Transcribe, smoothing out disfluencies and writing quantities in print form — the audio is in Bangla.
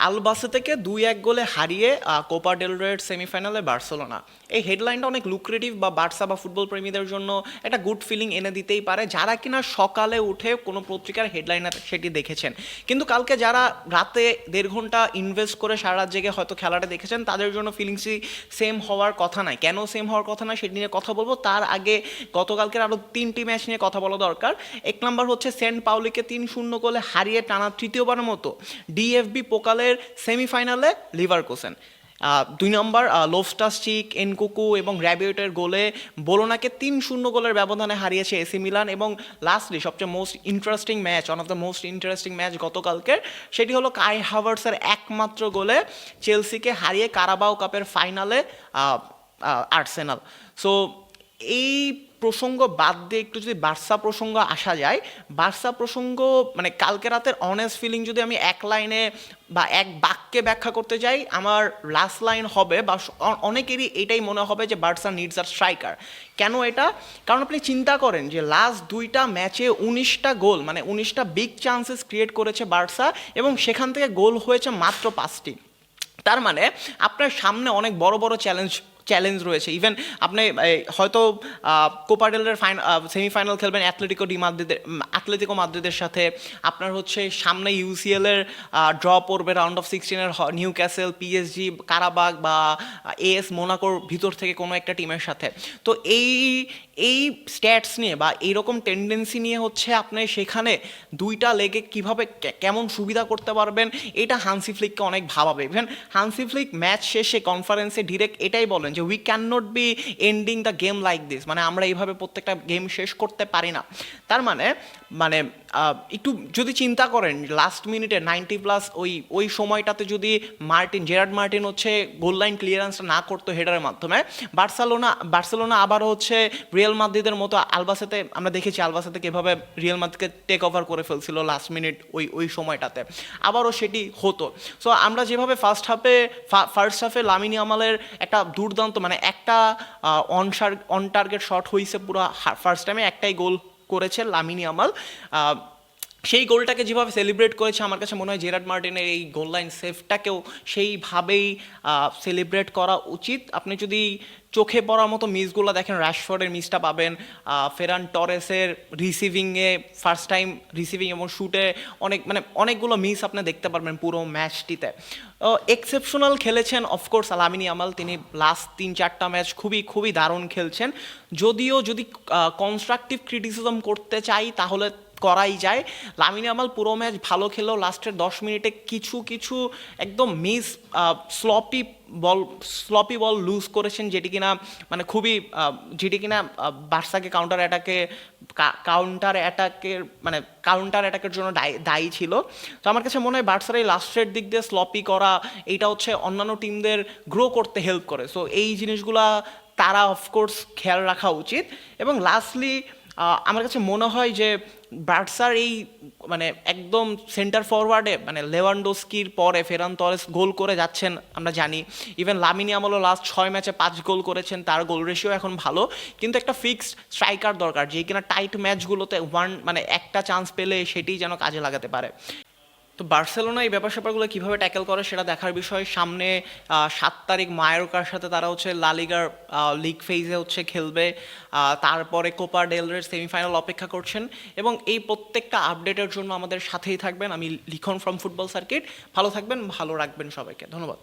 আলবাসেতেকে 2-1 গোলে হারিয়ে কোপা ডেল রের সেমিফাইনালে বার্সেলোনা। এই হেডলাইনটা অনেক লুক্রেটিভ বা বার্সা বা ফুটবল প্রেমীদের জন্য একটা গুড ফিলিং এনে দিতেই পারে, যারা কিনা সকালে উঠে কোনো পত্রিকার হেডলাইনে সেটি দেখেছেন। কিন্তু কালকে যারা রাতে 1.5 ঘন্টা ইনভেস্ট করে সারা রাত জেগে হয়তো খেলাটা দেখেছেন, তাদের জন্য ফিলিংসই সেম হওয়ার কথা নয়। কেন সেম হওয়ার কথা নয় সেটি নিয়ে কথা বলবো। তার আগে গতকালকের আরও 3টি ম্যাচ নিয়ে কথা বলা দরকার। 1 নম্বর হচ্ছে সেন্ট পাউলিকে 3-0 গোলে হারিয়ে টানা তৃতীয়বারের মতো ডিএফবি পোকালের সেমিফাইনালে লিভারকুসেন। 2 নম্বর লোফটাস-চিক, এনকুকু এবং র্যাবিওটের গোলে বোলোনাকে 3-0 গোলের ব্যবধানে হারিয়েছে এসি মিলান। এবং লাস্টলি সবচেয়ে most interesting match, one of the most interesting match গতকালকের, সেটি হলো কাই হাভার্টসের একমাত্র গোলে চেলসিকে হারিয়ে কারাবাও কাপের ফাইনালে আর্সেনাল। সো এই প্রসঙ্গ বাদ দিয়ে একটু যদি বার্সা প্রসঙ্গ আসা যায়, বার্সা প্রসঙ্গ মানে কালকে রাতের অনেস্ট ফিলিং যদি আমি এক লাইনে বা এক বাক্যে ব্যাখ্যা করতে যাই, আমার লাস্ট লাইন হবে বা অনেকেরই এটাই মনে হবে যে বার্সা নিডস আর স্ট্রাইকার। কেন এটা? কারণ আপনি চিন্তা করেন যে লাস্ট 2টা ম্যাচে 19টা গোল, মানে 19টা বিগ চান্সেস ক্রিয়েট করেছে বার্সা এবং সেখান থেকে গোল হয়েছে মাত্র 5টি। তার মানে আপনার সামনে অনেক বড় বড় চ্যালেঞ্জ রয়েছে। ইভেন আপনি হয়তো কোপা ডেল রের সেমিফাইনাল খেলবেন অ্যাথলেটিকো মাদ্রিদের সাথে, আপনার হচ্ছে সামনে ইউসিএলের ড্র পড়বে রাউন্ড অফ 16-এর নিউ ক্যাসেল, পিএসজি, কারাবাগ বা এএস মোনাকোর ভিতর থেকে কোনো একটা টিমের সাথে। তো এই স্ট্যাটস নিয়ে বা এইরকম টেন্ডেন্সি নিয়ে হচ্ছে আপনি সেখানে 2টা লেগে কীভাবে কেমন সুবিধা করতে পারবেন, এটা হান্সি ফ্লিককে অনেক ভাবাবে। ইভেন হান্সি ফ্লিক ম্যাচ শেষে কনফারেন্সে ডিরেক্ট এটাই বলেন যে we can not be ending the game like this, মানে আমরা এইভাবে প্রত্যেকটা গেম শেষ করতে পারি না। তার মানে একটু যদি চিন্তা করেন লাস্ট মিনিটে 90+ ওই সময়টাতে যদি জেরার্ড মার্টিন হচ্ছে গোল লাইন ক্লিয়ারেন্সটা না করতো হেডারের মাধ্যমে, বার্সেলোনা আবার হচ্ছে রিয়াল মাদ্রিদের মতো আলবাসেতে, আমরা দেখেছি আলবাসেতে কীভাবে রিয়াল মাদ্রিদকে টেক ওভার করে ফেলছিল লাস্ট মিনিট ওই সময়টাতে, আবারও সেটি হতো। সো আমরা যেভাবে ফার্স্ট হাফে লামিন ইয়ামালের একটা দুর্দান্ত, মানে একটা অন টার্গেট শট হয়েছে পুরো ফার্স্ট টাইমে, একটাই গোল করেছে লামিন ইয়ামাল, সেই গোলটাকে যেভাবে সেলিব্রেট করেছে, আমার কাছে মনে হয় জেরার্ড মার্টিনের এই গোল লাইন সেভটাকেও সেইভাবেই সেলিব্রেট করা উচিত। আপনি যদি চোখে পড়ার মতো মিসগুলো দেখেন, র্যাশফোর্ডের মিসটা পাবেন, ফেরান টরেসের রিসিভিংয়ে ফার্স্ট টাইম রিসিভিং এবং শুটে অনেকগুলো মিস আপনি দেখতে পারবেন পুরো ম্যাচটিতে। এক্সেপশনাল খেলেছেন অফকোর্স লামিন ইয়ামাল, তিনি লাস্ট 3-4টা ম্যাচ খুবই দারুণ খেলছেন। যদিও যদি কনস্ট্রাকটিভ ক্রিটিসিজম করতে চাই তাহলে করাই যায়। লামিন ইয়ামাল পুরো ম্যাচ ভালো খেলেও লাস্টের 10 মিনিটে কিছু একদম মিস স্লপি বল লুজ করেছেন, যেটি কিনা বার্সাকে কাউন্টার অ্যাটাকের জন্য দায়ী ছিল। তো আমার কাছে মনে হয় বার্সার এই লাস্টের দিক দিয়ে স্লপি করা, এইটা হচ্ছে অন্যান্য টিমদের গ্রো করতে হেল্প করে। সো এই জিনিসগুলা তারা অফকোর্স খেয়াল রাখা উচিত। এবং লাস্টলি আমার কাছে মনে হয় যে বার্সার এই একদম সেন্টার ফরওয়ার্ডে লেভানডোস্কির পরে ফেরান টরেস গোল করে যাচ্ছেন আমরা জানি। ইভেন লামিন ইয়ামালও লাস্ট 6 ম্যাচে 5 গোল করেছেন, তার গোল রেশিও এখন ভালো। কিন্তু একটা ফিক্সড স্ট্রাইকার দরকার, যে কিনা টাইট ম্যাচগুলোতে একটা চান্স পেলে সেটি যেন কাজে লাগাতে পারে। তো বার্সেলোনা এই ব্যাপার স্যাপারগুলো কীভাবে ট্যাকেল করে সেটা দেখার বিষয়। সামনে 7 তারিখ মায়োরকার সাথে তারা হচ্ছে লা লিগার লিগ ফেজে হচ্ছে খেলবে, তারপরে কোপা ডেল রের সেমিফাইনাল অপেক্ষা করছেন। এবং এই প্রত্যেকটা আপডেটের জন্য আমাদের সাথেই থাকবেন। আমি লিখন ফ্রম ফুটবল সার্কিট। ভালো থাকবেন, ভালো রাখবেন সবাইকে। ধন্যবাদ।